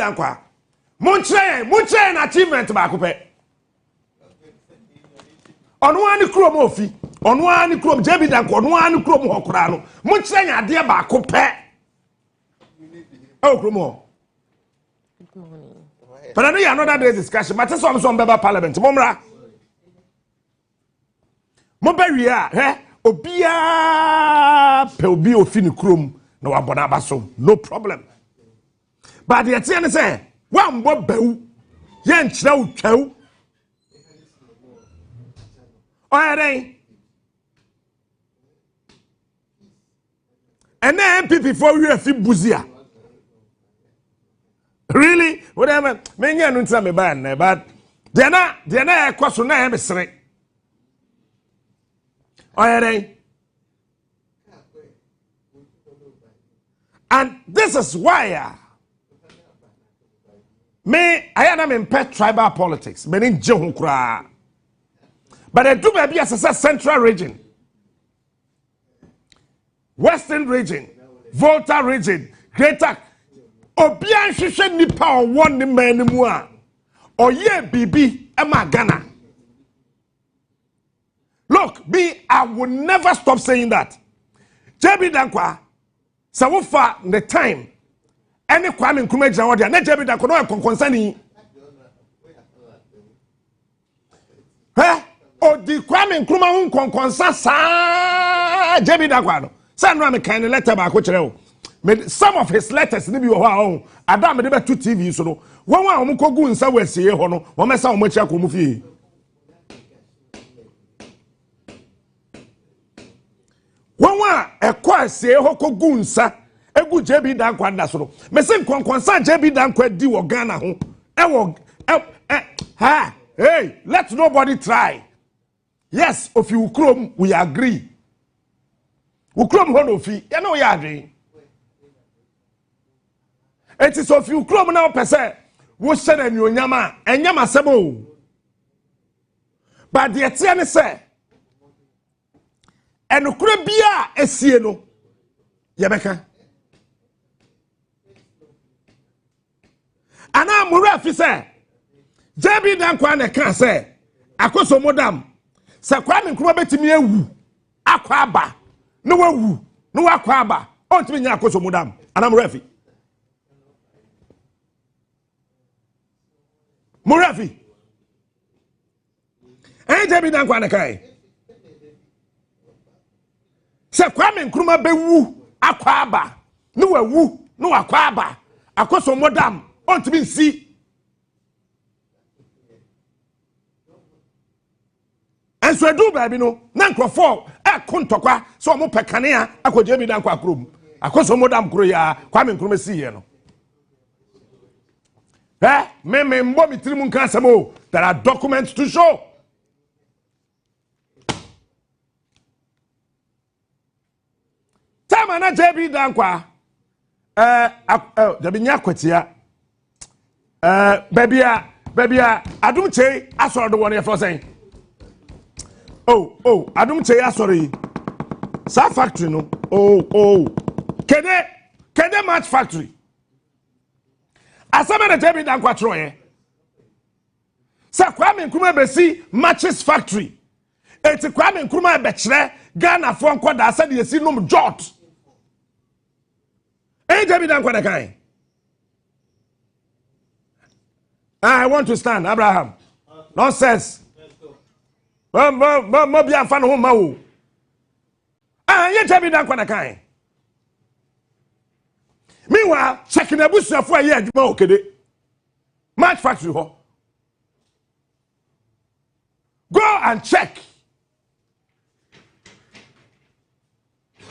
Danquah. Munche an achievement baako pe. Ono ani krom ofi. Ono ani krom JB Danquah, ono ani krom hokora no. Munche an ade baako pe. Oh, krom. Good morning. But I know you another day's discussion. But some member parliament. Momra. Moberia, Obia pe obi ofini krom na wabona baso. No problem. But the atene say, "One bo bewu, yen chira utwawu." Oyere. And NPP for we afi buzia. Really? Whatever. Many are not me ban, but they na ekoso na e mesre. Oyere. And this is why I am in pet tribal politics. Meaning Jehunkra. But I do maybe as a central region, western region, Volta region, greater. Obian shisha nipa one the man mua. Or ye bibi ema Ghana. Look, I will never stop saying that. JB Danquah, so far the time. Any Kwame Nkrumah Jawadi, and JB Danquah no concerning. O di Kwame Nkrumah concern sa JB Danquah. San Rami kind letter ba ko kire o. Some of his letters ni bi wo ha Adam de be to TV so no. Won a mo kogu nsa wasie ho no, wo mesa wo machi akomu fie. Won a ekwasie ho kogu nsa egu JB Danquah da so no. Me se konkonsa JB Danquah di wo Ghana ho. Hey, let nobody try. Yes, if you Ukrom, we agree. Ukrom honofi, you know you agree. It is of you Ukrom now per se. We said and you nyama sebo. But the Etienne say, and Ukrobia esieno. Yabeka. And I'm Murafi say, JB Danquah ne can say, Akoso modam. Sa Kwame Nkrumah betimi ewu akwa aba no wawu no wakwa aba ontimi nya akoso mudam anam refi murafi JB Danquah na kai sa Kwame Nkrumah bewu akwa aba no wawu no wakwa aba akoso mudam ontimi nsi. And so I do baby no Nkrumah kontokwa so mo pekane a akwaje bi Danquah krom akoso modam kro ya Kwame Nkrumah si ye no me mbo mi tirimu nkan samo. There are documents to show. Tama na JB Danquah da bi nya kwatia baby adum chei asoro do won ye for saying. Oh, Adum Cheya sorry. Sa factory no. Kede match factory. Asama na JB Danquah troye. Sa Kwame Nkrumah besi matches factory. Eti Kwame Nkrumah be kire Ghana fo nkoda asa de esi nom jot. JB Danquah na kai. I want to stand, Abraham. Nonsense. Mo bia fa no ho ma wo. Ye JB Danquah na kan. Meanwhile, checking the bush for a year adwuma okede. Match factory ho. Go and check.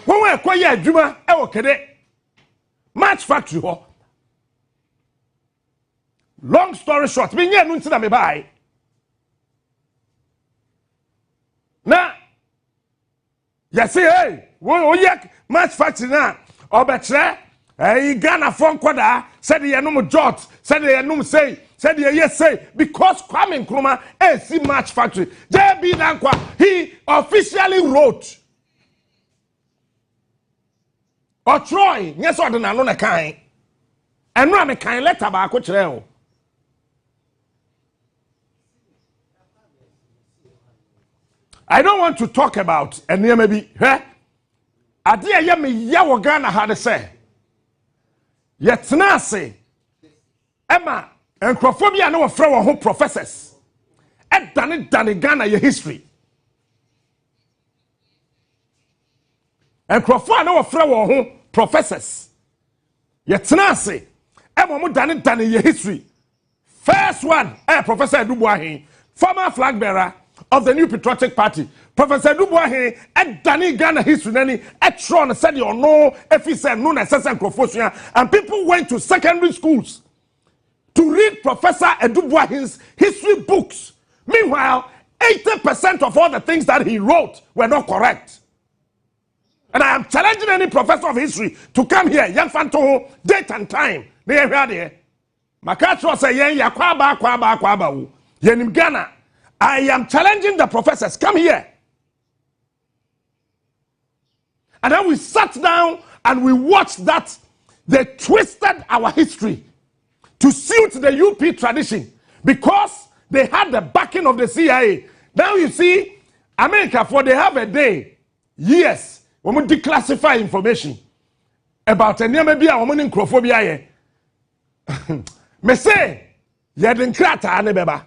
When we acquire adwuma e okede. Match factory ho. Long story short, me nya nu ntina me bai. Na yes hey wo yek match factory na obetre Ghana phone kwada said ye no jot said ye no say said ye yes say because Kwame Nkrumah see match factory JB Danquah he officially wrote or Troy yes or na no na kan eno am kan letter ba ko kire o I don't want to talk about ene maybe ade ya me ya wo Ghana ha de say yetna ase ema Nkrofobia na wo frɛ wo ho professors dane Ghana your history Nkrofo na wo frɛ wo ho professors yetna ase ema mo dane your history first one Professor Addo former flag bearer of the New Patriotic Party. Professor Addo dane Ghana history nani tron said you know if he said no necessary Nkrofo and people went to secondary schools to read Professor Addo history books. Meanwhile, 80% of all the things that he wrote were not correct. And I am challenging any professor of history to come here, young fanto, date and time. Makatro say yen kwaba yenim Ghana. I am challenging the professors, come here. And then we sat down and we watched that they twisted our history to suit the UP tradition because they had the backing of the CIA. Now you see, America, for they have a day, yes, when we declassify information about a name be a woman in Nkrofobia. Me say, yedin krata ane beba.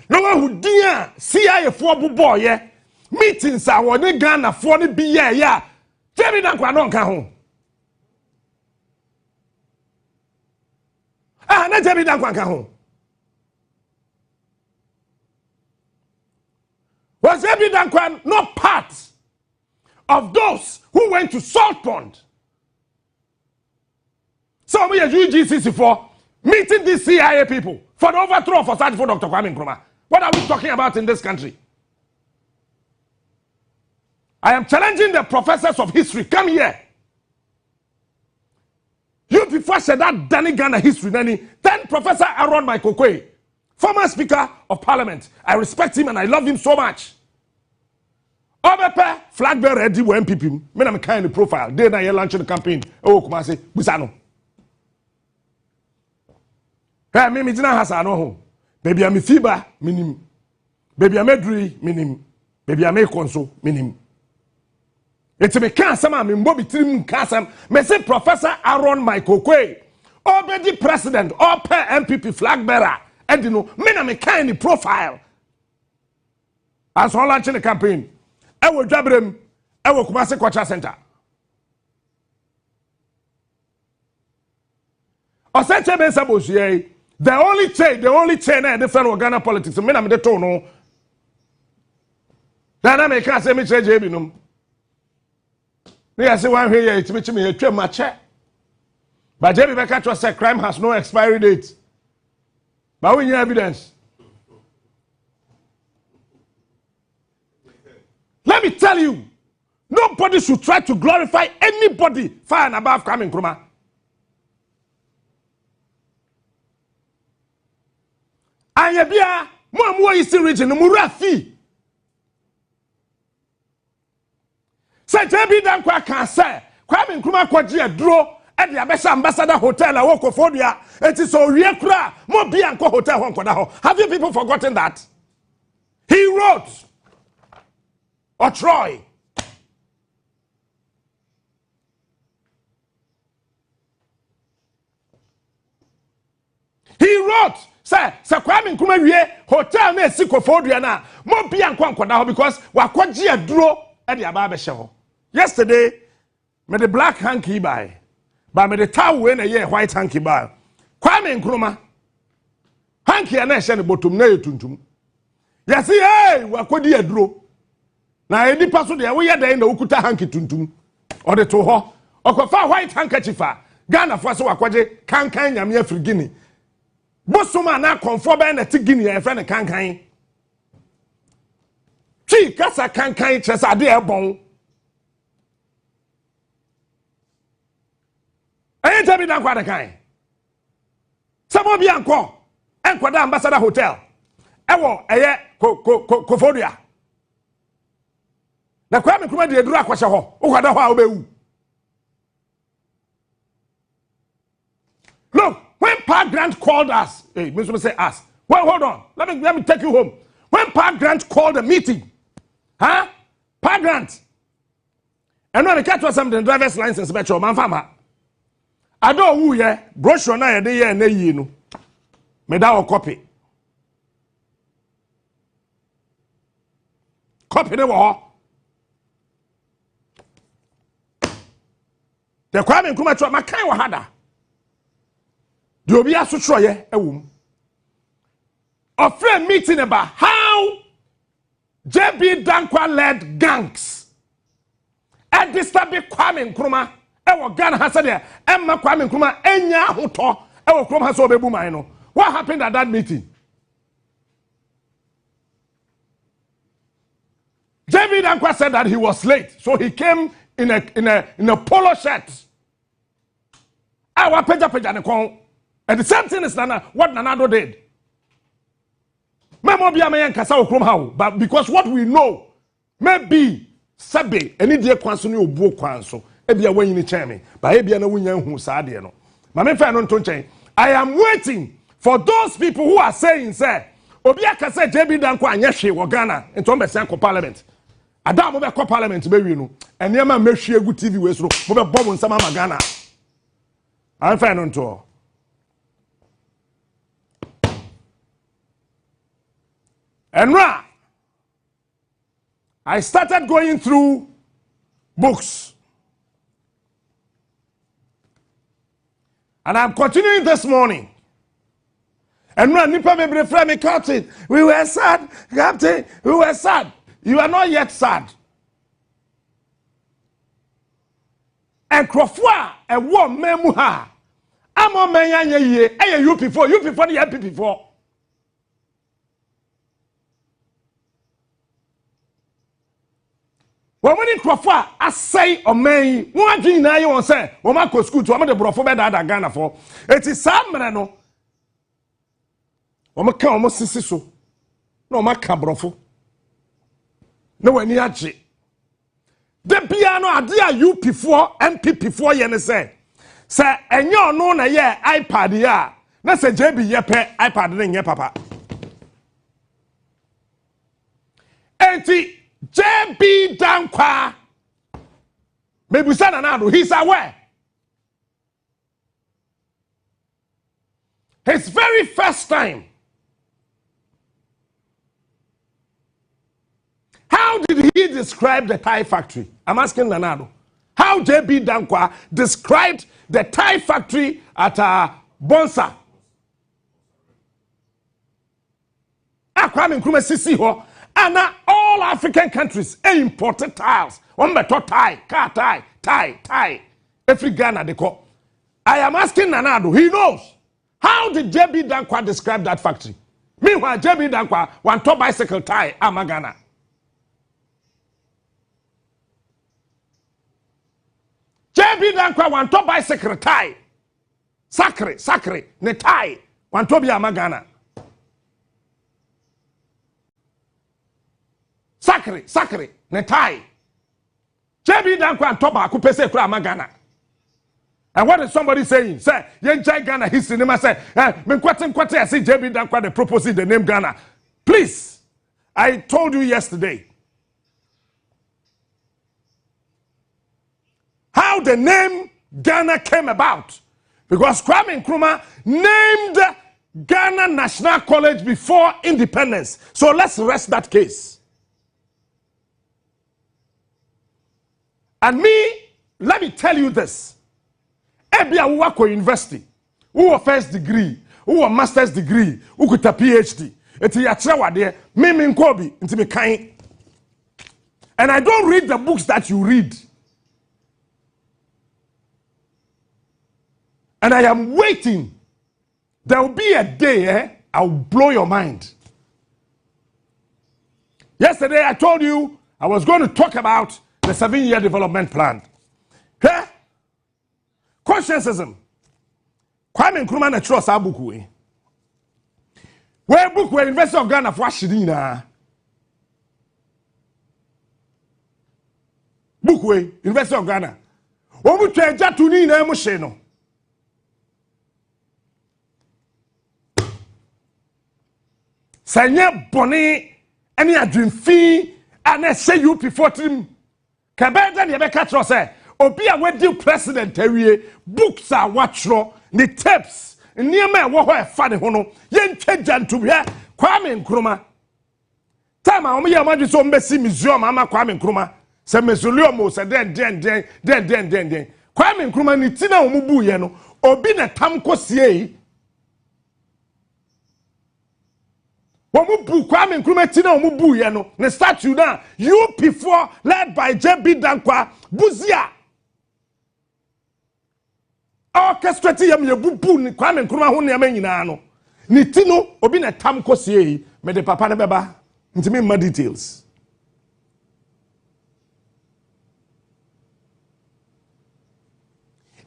No one who dear CIA for boy, meetings are one Ghana for the be ya. Jerry Danquah non ka na Jerry Danquah ka ho. Was Jerry Danquah not part of those who went to Salt Pond? So we are UGCC for meeting these CIA people for the overthrow of Osage for Dr. Kwame Nkrumah. What are we talking about in this country? I am challenging the professors of history. Come here. You before said that Danny Ghana history, then Professor Aaron Michael Quay, former Speaker of Parliament. I respect him and I love him so much. Obepe flag bearer ready with NPP. Me na me kind of profile. They na launch the campaign. Oh, Kumasi, Busano. Hey, me dina hasa no ho. Baby am fiba minim. Baby am edri minim. Baby am konso minim. Eti me kan sama me mbo bitirim kan sam. Me say Professor Aaron Michael Quay, already president or per NPP flag bearer. And you know, me na me kind of profile. As on launching the campaign. I will drop them. I will Kumasi Culture Center. Oseche be sabosie. The only chain na different Ghana politics. Me na me de to no. Na me kan say me cheje bi no. Me ya say one here it me atwa ma che. But JB be catch say crime has no expiry date. But we need evidence. Let me tell you, nobody should try to glorify anybody far and above Kwame Nkrumah. Ayebia, mo East region, Murafi. Say JB Danquah can say, Kwame Nkrumah kwaji adro at the Abesha Ambassador Hotel at Wokofodia. It is so Riekra, mo Bianco Hotel Honkodaho. Have you people forgotten that? He wrote, or Troy. He wrote, say Kwame Nkrumah wie hotel na Sikofodua na mo bia nkwankwada ho because wakwaji aduro e de aba behye ho. Yesterday me the black hanky by me the towel we na ye white hanky by. Kwame Nkrumah hanky na ehye ne bottom na yetuntum. Yes hey wakwadi aduro. Na edi paso de we ye dan na ukuta hanky tuntum. O de to ho. Okofa white handkerchief a Ghana fo so wakwaje kankan nyame afrigini. Bosoma na konfo na tigini e friend kankan. Chi kasa kankan chesa ade e bon. Ayen tabi dan kwa de kan. Samo bi anko. Enkwada Ambassador Hotel. Ewo eye Kofodua. Na Kwame Nkrumah de eduru akwahye ho. Ukwada ho a obewu. Look, when Pa Grant called us, hey, Mr. say us. Well, hold on. Let me take you home. When Pa Grant called a meeting, huh? Pa Grant. And when the catch was something, driver's license, bet your man farmer. Addo who ye brochure na ye de ye na yi no. Me da o copy. Copy ne wo. The Kwame Nkrumah twa makai wa hada. The obi asotro ye ewum. Of friend meeting about how JB Danquah led gangs and disturb Kwame Nkrumah. Ewo Ghana has said there, Emma Kwame Nkrumah enya hoto. Ewo Nkrumah has obebu maino. What happened at that meeting? JB Danquah said that he was late, so he came in a polo shirt. Awa peja ne kon. And the same thing is what Nanado did. But because what we know, maybe Sabe, any dear Quanson or Bo Quanso, Ebia when you chairman, but Ebia no win who Sadiano. Mamma Fanon Tonche, I am waiting for those people who are saying, sir, Obiaka said JB Danquah and Yashi or Ghana and Tombe Sanko Parliament. Adam Mobile Parliament, baby, no, and Yama Mercia good TV West, Mobile Bob and Sama Ghana. I'm fine on tour. And now, I started going through books. And I'm continuing this morning. And now, Nipa Bebre Frame Captain, we were sad. Captain, we were sad. You are not yet sad. And Krofwa, a war memuha. I'm on Menya ye, you before the NPP before. When we Nkrumah I say or may one thing now you want say when I go school to am the brofo be that Ghana for it is some no o meka o sisi so no maka brofo no wani age de bia no ade a UP4 NPP4 ye ne say enye ono na ye iPad ya na say JB ye pe iPad ne nye papa enti JB Danquah, maybe son and he's aware. His very first time. How did he describe the tie factory? I'm asking Nanado. How JB Danquah described the tie factory at Bonsa. Kwame Nkrumah sisi ho. And now all African countries imported tiles. One better tie, car tie. Every Ghana they call. I am asking Nanado, he knows. How did JB Danquah describe that factory? Meanwhile, JB Danquah one top bicycle tie, Ghana. JB Danquah one top bicycle tie. Sacre, ne tie, one top Ghana. Sacre, ne tie. JB Danquah and Toba kupese kura Ghana. And what is somebody saying? Say, yenjai Ghana history. Nema say, me kwate I see JB Danquah they proposing the name Ghana. Please, I told you yesterday how the name Ghana came about. Because Kwame Nkrumah named Ghana National College before independence. So let's rest that case. And me, let me tell you this. Ebia who work university, who first degree, who master's degree, who could a PhD. It's yatra there, me nkobi, into me kind. And I don't read the books that you read. And I am waiting. There will be a day, I'll blow your mind. Yesterday I told you I was going to talk about the 7-year development plan. Okay? Conscientism. Kwame Nkrumah na trust abuku. Where book where University of Ghana for Shirina. Book where University of Ghana. Omu treja tuni na emusheno. Sanya boni any adwinfi and say you before him. Kabeda de beka tro say obi a wedi president awie books are watchro the tapes niema wo ho e fa ne ho no ye ntwa jantu hwe Kwame Nkrumah time a omo ye amadu so mbesi museum ama Kwame Nkrumah se museum o se den Kwame Nkrumah ni tina omo bu ye no obi na tam kosie Womu bu Kwame Nkrumah tina womu bu ye no ne statue na UP4 led by JB Danquah Buzia orchestrate yam ye bubu ni Kwame Nkrumah ho ne nyina no ni tino obi na tam kosie me de papa ne beba ntimi ma details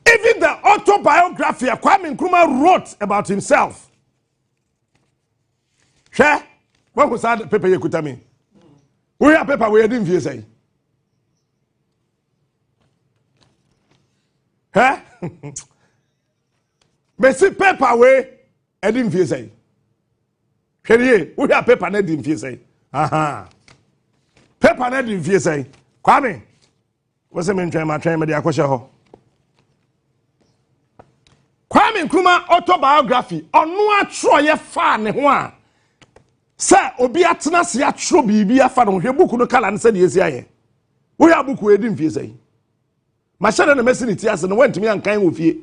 even the autobiography Kwame Nkrumah wrote about himself. Share what was that paper you could tell me? We have paper we didn't feel say. Huh? Messi paper we didn't feel say. We have paper ne didn't feel say. Aha. Paper ne didn't feel say. Kwame. What's the main train my train me the akwasha ho? Kwame Nkrumah autobiography onu atro ye fa ne ho a Sir, obi atena se atro bibi afa no hwe buku no kala ne se de esi aye. Wo ya buku edi mfie sei. Ma share na mesi ni ti ase no wantimi ankan wo fie.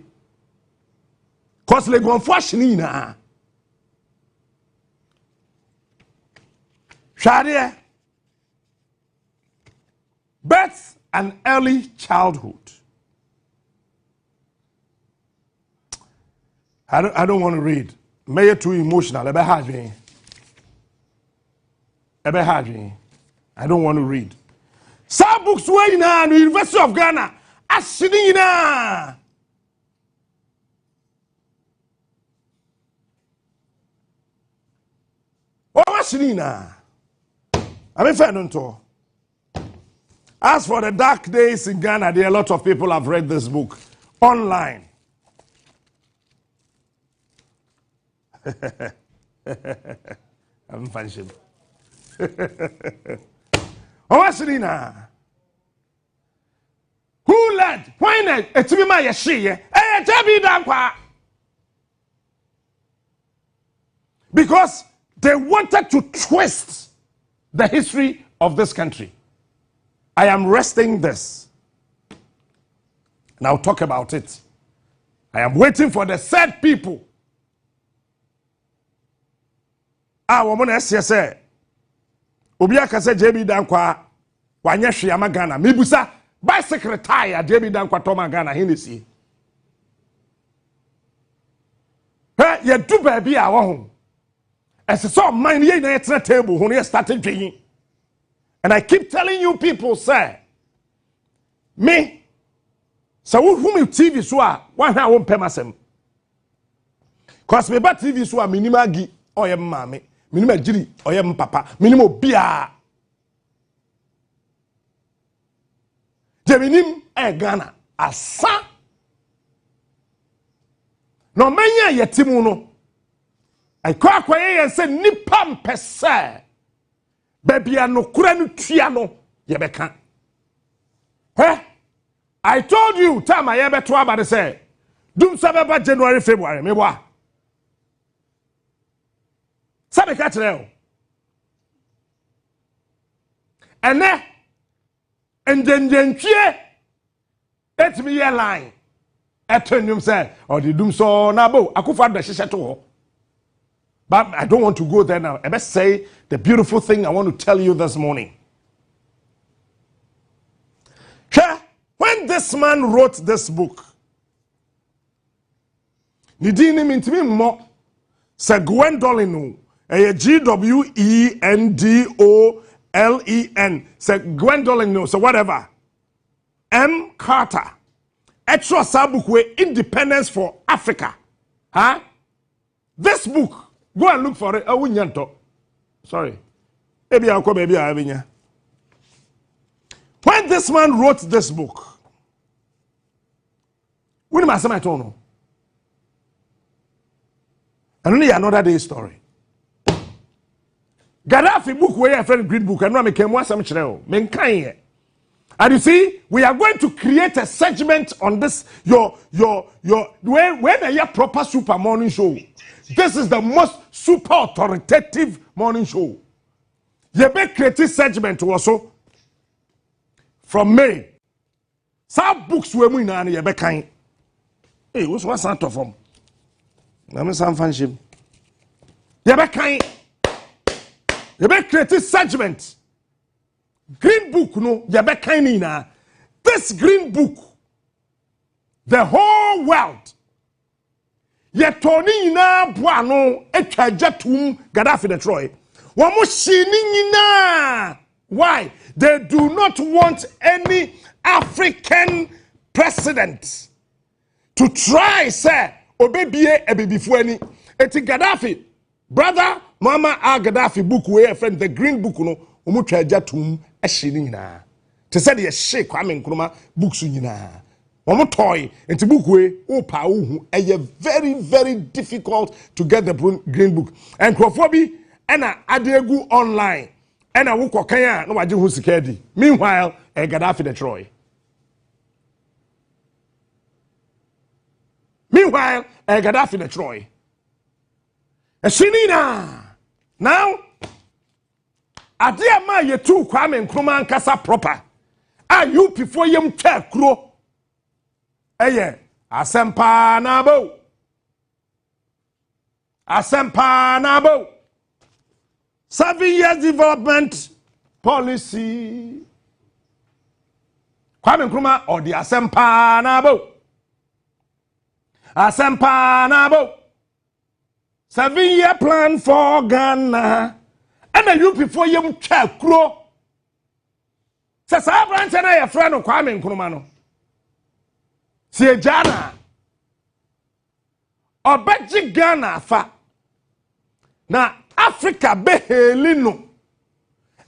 Cause le gonfo ahene ina. Share birth and early childhood. I don't want to read. May it too emotional. I don't want to read. Some books were in the University of Ghana. Ashina. Oh, Ashina. I'm a fan on. As for the dark days in Ghana, there are a lot of people have read this book online. I'm fancy. Who led? Why not? It's me, my she. Because they wanted to twist the history of this country. I am resting this. And I'll talk about it. I am waiting for the sad people. Woman say obi aka say JB Danquah wanya hwe Ghana mebusa bicycle tire JB Danquah to Ghana hinesi ye du ba bi a wo ho ese so man ye na yetre table ho no started dwen and I keep telling you people say me so who me TV so a one ha wo pemasem cause me ba TV so a minima gi oyem mame minima jiri oyem papa minimo bia jeminim Ghana asa no menya yetimu no akwa ye se nipa mpese babia no kura no tua no ye beka I told you time I ever to about say dum sababa January February me boa sabe ka tere o ene enjenjentwie etimi ye line etonyum say or the dum so na bo akufa do hihye to ho. But I don't want to go there now. I must say the beautiful thing I want to tell you this morning. When this man wrote this book, Nidini mintimi mo se Gwendolyn Gwendolyn se Gwendolyn so whatever M. Carter extra book we Independence for Africa. This book, go and look for it. Sorry. Maybe I'll come, maybe I'll have. When this man wrote this book, when I say my tone, and only another day's story. Gaddafi book where your friend green book and no me came one some chreo. Men kan. And you see, we are going to create a segment on this your when a proper super morning show. This is the most super authoritative morning show. You be creative segment also from May. Some books we mu na you be kan. Hey, what's one sort of form? Na me san fanship. You be kan. You be creative segment. Green book no you be kan na. This green book, the whole world. Ye toni na boano etwa jatum Gaddafi the Troy. Wamo shini na. Why? They do not want any African president to try say obebie ebibifuani. Eti Gaddafi, brother Mama Gaddafi book we friend the green book no omo twa jatum ehini na. Te say the shake Kwame Nkrumah books nyina. Omo toy enti book we opa ohu eye very very difficult to get the green book. And Nkrofo ena adegu online ena wo kokan a no waje hu sika di. Meanwhile Gaddafi the Troy. Meanwhile Gaddafi the Troy. Shinina. Now adia ma yetu Kwame Nkrumah nkasa proper. A you before yem twa kuro. Eye asempa nabo. Asempa nabo. 7 years development policy. Kwame Nkrumah or the asempa nabo. Asempa nabo. 7-year plan for Ghana. And then you before you check kuro. Says I branch and I friend of Kwame Nkrumah no. See Ghana. Obeji Ghana fa. Na Africa behelino.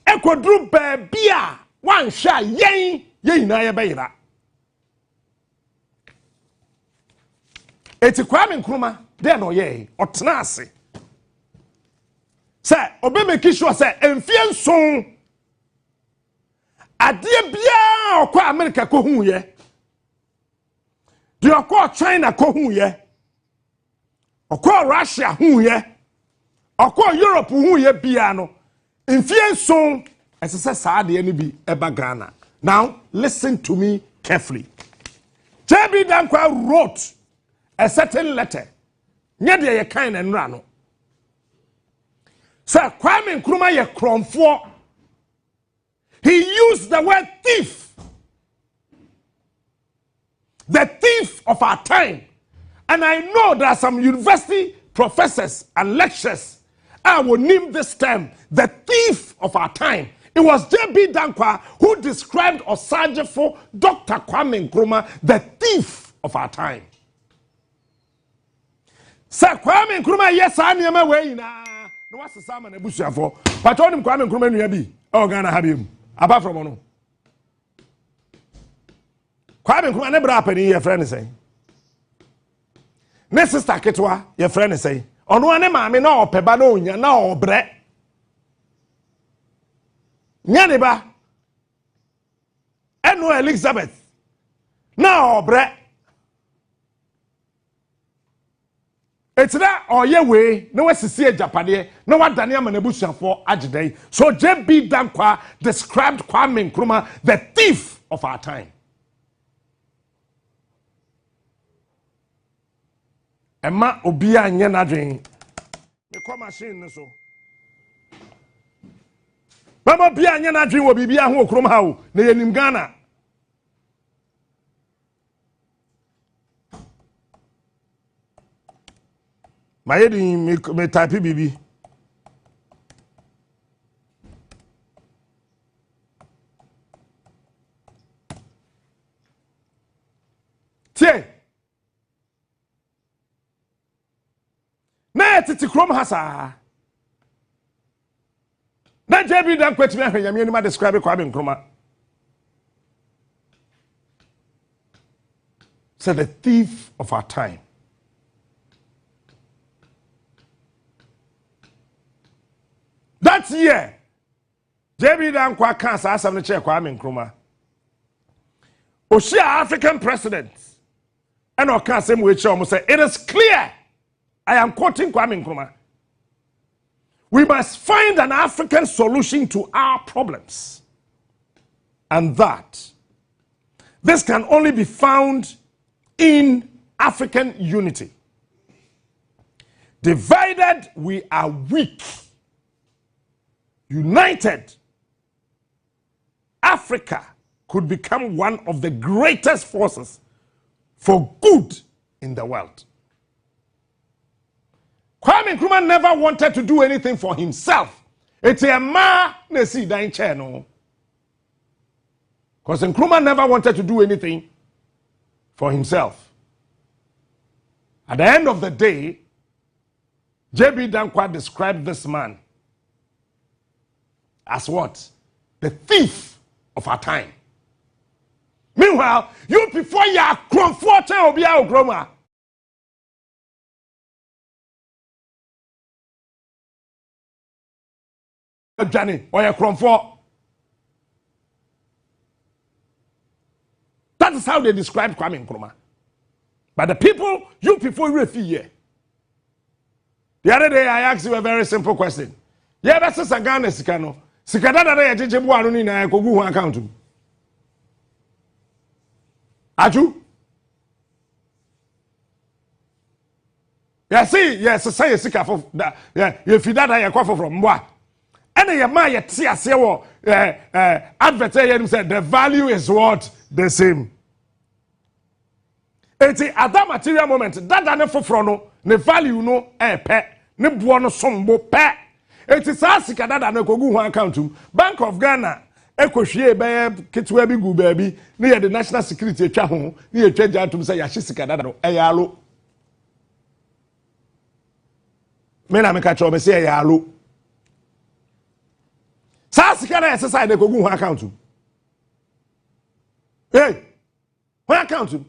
Ekwadru bebia wan sha yen na ye beyira. Eti Kwame Nkrumah de no ye otena ase. Say obe make sure say emfie nson ade bia okwa America ko hu ye. De okwa China ko hu ye. Okwa Russia hu ye. Okwa Europe hu ye bia no. Emfie nson esese saa de ni bi eba Ghana. Now listen to me carefully. JB Danquah wrote a certain letter. Nye de ye kan na nra no. Sir Kwame Nkrumah ye kromfo. He used the word thief. The thief of our time. And I know there are some university professors and lecturers I will name this term the thief of our time. It was JB Danquah who described Osajefo Dr. Kwame Nkrumah the thief of our time. Sir Kwame Nkrumah yes anyama we na no wasesa ma na busuafo patronim Kwame Nkrumah nua bi o Ghana ha biem apart from no Kwame Nkrumah ne bra pani ye friend say ne sister ketwa ye friend say ono ane maame na opeba na onya na obre nya ne ba eno Elizabeth na obre Etira oye we no wasisi Japade no wadane ama na busuafo agedai. So JB Danquah described Kwame Nkrumah the thief of our time. Emma obia anye nadwen. Me kwa machine no so. Mama obia anye nadwen wo bibia ho okrom ha o na yenim Ghana. Mayedi me type bibi. Tie. Na titi krom hasa. Na JB Danquah timi ahwe yame anima describe Kwame Nkrumah. So the thief of our time. That year, JB Danquah can't say something to Kwame Nkrumah. Oshia African president, and I can't say which almost say it is clear. I am quoting Kwame Nkrumah. We must find an African solution to our problems, and that this can only be found in African unity. Divided, we are weak. United, Africa could become one of the greatest forces for good in the world. Kwame Nkrumah never wanted to do anything for himself. It's a ma nesi dan channel. Because Nkrumah never wanted to do anything for himself. At the end of the day, JB Danquah described this man as what? The thief of our time. Meanwhile, you before you are comforted or be out Nkrumah. Johnny or your comfort. That is how they describe Kwame Nkrumah. But the people, you people refuse here. The other day I asked you a very simple question. Yeah, that's a Ghana Sikano. Sikada da ya jeje bu anu ni na ko gu ho account. Aju? Yeah, see, yes, say sika for that. Yeah, you feed that ya kwafo from mboa. And your ma ya ti ase wo advert here said the value is what the same. It's at that material moment that na foforo no the value no pe ne boɔ no sombo pɛ eti saa sika dada na kogu ho account Bank of Ghana ekohwie be ketwa bi gu baabi ne ye the national security atwa ho ne ye twa gyatum sɛ ya hye sika dada no ɛyalo me na me ka cho me sɛ ɛyalo saa sika na exercise na kogu ho account hey ho account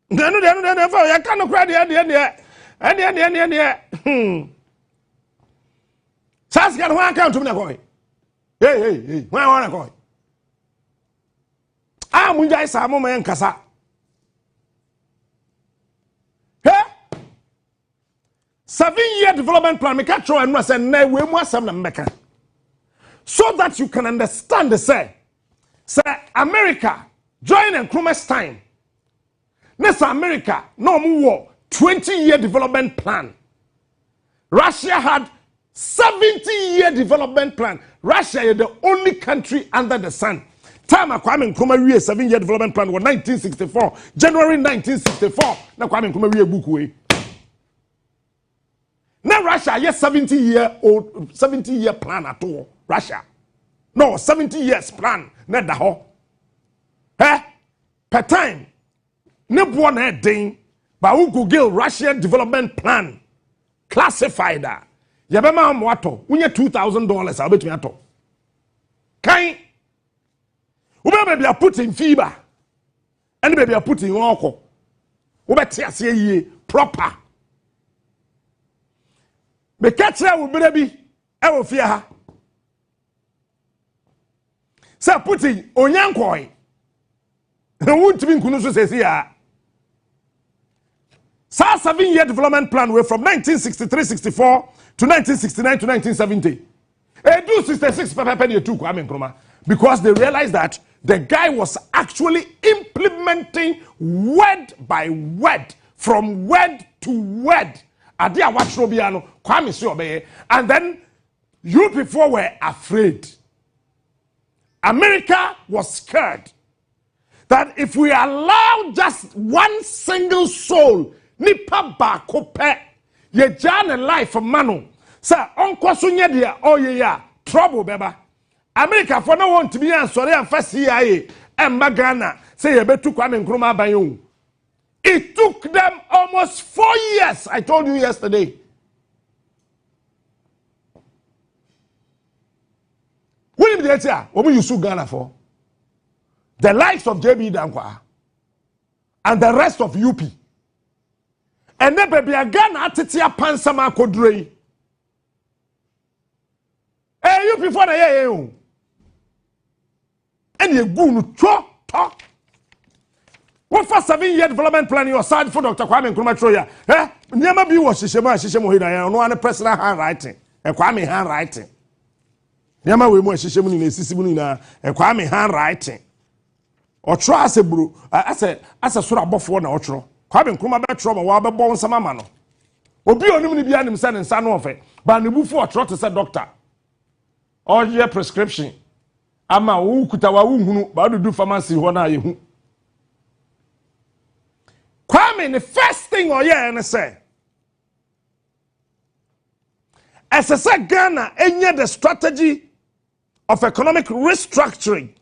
No, for you can't cry the Sas got one account to me. Hey, where I want to go? I'm Munjai Samo Man Kasa. Hey, 7-year development plan, make a show and must and we must have them make so that you can understand the say America join Nkrumah's time. Next America, no more 20-year development plan. Russia had 70-year development plan. Russia is the only country under the sun. Time Kwame Nkrumah 7-year development plan was 1964, January 1964. Now Kwame Nkrumah book way. Now Russia yes 70-year plan at all. Russia, no 70 years plan. Not the whole. Per time. Ne born a ding, but who Google Russian development plan classified that. Yabema Mwato, when you $2,000, I'll bet me at all. Kind, maybe I put in fever, and maybe I put in alcohol. Say proper. The catcher will be, I will fear her. So put in Onyankoi. Won't be Kunusu says here. 7-year development plan were from 1963-64 to 1969 to 1970. Do 66 penny to Kwame Nkrumah because they realized that the guy was actually implementing word by word, from word to word. Adia Wachrobiano, Kwame Siobeye, and then you before were afraid. America was scared that if we allow just one single soul, nipa ba kope ye jane life manu sa onko so nye dia oye trouble beba America for no want to be answer and first CIA and Ghana say ye betu Kwame Nkrumah aban. It took them almost 4 years. I told you yesterday. What did they say? What you sue Ghana for? The likes of JB Danquah and the rest of UP. And then baby Ghana atitia pansama kodrei. You before na ye. And you go no talk. What for 7-year development plan you aside for Dr. Kwame Nkrumah Troya? Never be was Shishemo Hida, no one personal handwriting. And Kwame handwriting. Never we more Shishemo in a Sissimuna and Kwame handwriting. Or try as a brew, as a sort of buff one or true. Kwame Nkrumah Betrom or Wabba Bon Samamano. Obi only be an son and son of it, but the before a trot as a doctor. Or your prescription. Ama who could our who but do pharmacy one eye. Kwame, the first thing or yeah, and say, as I said, Ghana, any the strategy of economic restructuring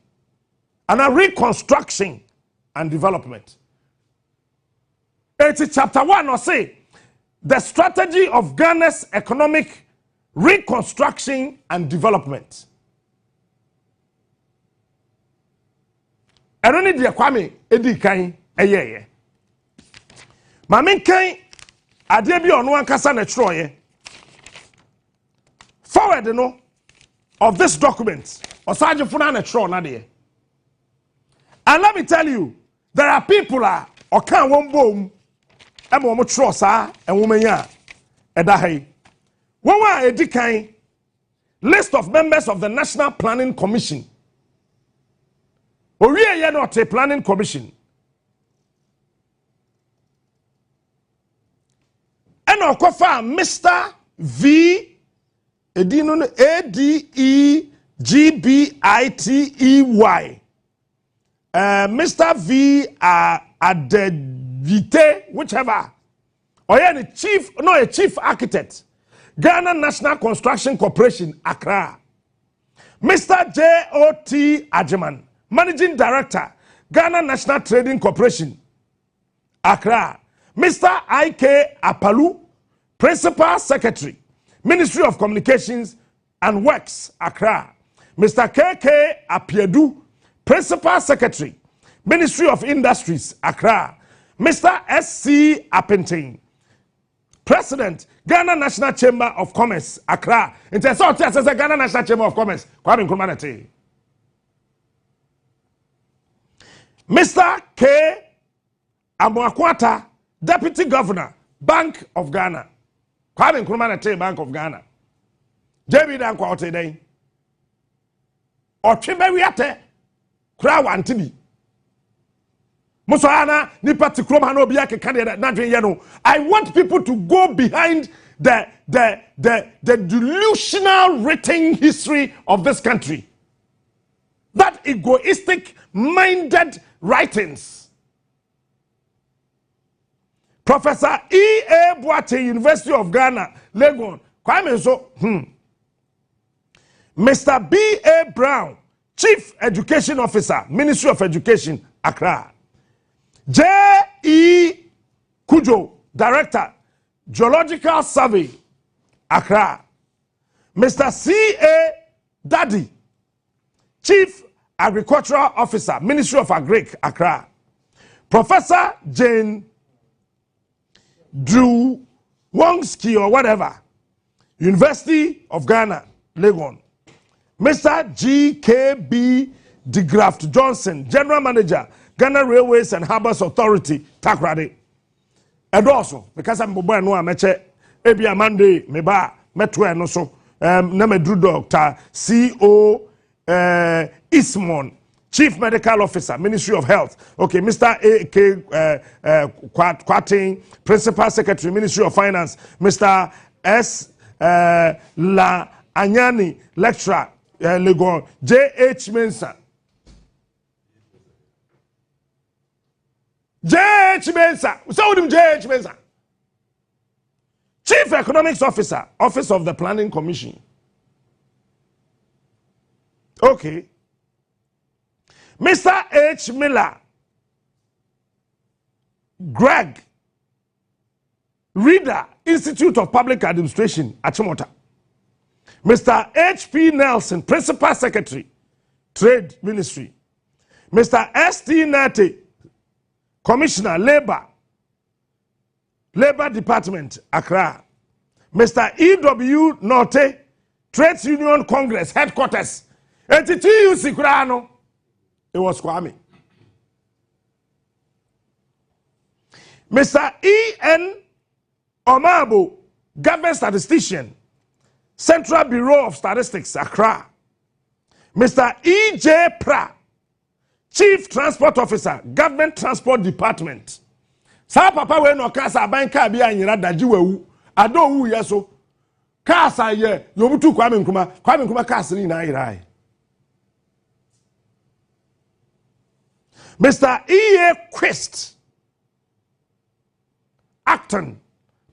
and a reconstruction and development. It's chapter 1 or say, the strategy of Ghana's economic reconstruction and development. I don't need the Kwame, Edi Kain, yeah. Mamin Kain, Adebi on one kasa na troye. Forward, of this document, or Sergeant Funa na tro na de. And let me tell you, there are people or can one boom, and one tro sa, and woman ya, edahe. One Edi Kain, list of members of the National Planning Commission. Or we are not a planning commission. And Okofa, Mr. V. Adegbitey. Mr. V. Adegvite, whichever. Or a chief architect. Ghana National Construction Corporation, Accra. Mr. J.O.T. Ajiman, Managing Director, Ghana National Trading Corporation, Accra. Mr. I.K. Apalu, Principal Secretary, Ministry of Communications and Works, Accra. Mr. K.K. Apiedu, Principal Secretary, Ministry of Industries, Accra. Mr. S.C. Apentine, President, Ghana National Chamber of Commerce, Accra. Ghana National Chamber of Commerce, Kwame Nkrumah. Mr. K. Amoakwata, Deputy Governor, Bank of Ghana. Kwame Nkrumah Bank of Ghana. JB Danquah today. Ochimeriate, Kra Wantibi. Musana, Nipati Nkrumah no biake candidate, Nadrin Yano. I want people to go behind the delusional written history of this country. That egoistic minded writings. Professor E.A. Boate, University of Ghana, Legon. Kwame so, Mr. B.A. Brown, Chief Education Officer, Ministry of Education, Accra. J.E. Kujo, Director, Geological Survey, Accra. Mr. C.A. Daddy, Chief Agricultural Officer, Ministry of Agric, Accra. Professor Jane Drew Wongski or whatever, University of Ghana, Legon. Mr. G.K.B. DeGraft Johnson, General Manager, Ghana Railways and Harbours Authority, Takrade. And also, because I'm Boba no Meche, Ebia Monday, Meba, Metwe no so, Namedru Doctor, C.O. Ismon, Chief Medical Officer, Ministry of Health. Okay, Mr. A.K. Kwating, Principal Secretary, Ministry of Finance. Mr. S. La Anyani, Lecturer, Legon. J.H. Mensah. J.H. Mensah. So him J.H. Mensah. Chief Economics Officer, Office of the Planning Commission. Okay. Mr. H. Miller, Greg, Reader, Institute of Public Administration, Achimota. Mr. H.P. Nelson, Principal Secretary, Trade Ministry. Mr. S.T. Nate, Commissioner, Labor. Labor Department, Accra. Mr. E.W. Norte, Trades Union Congress, Headquarters. And to you, Sikurano, it was Kwame. Mr. E.N. Omabo, Government Statistician, Central Bureau of Statistics, Accra. Mr. E.J. Pra, Chief Transport Officer, Government Transport Department. Sa papa we no kasa banka bia anyira daji wawu. Addo wu yeso. Kasa ye yobutu Kwame Nkrumah kasa ni na yirai. Mr. E.A. Quest, Acton,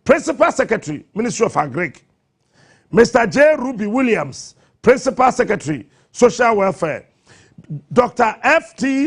Principal Secretary, Ministry of Agric. Mr. J. Ruby Williams, Principal Secretary, Social Welfare. Dr. F.T.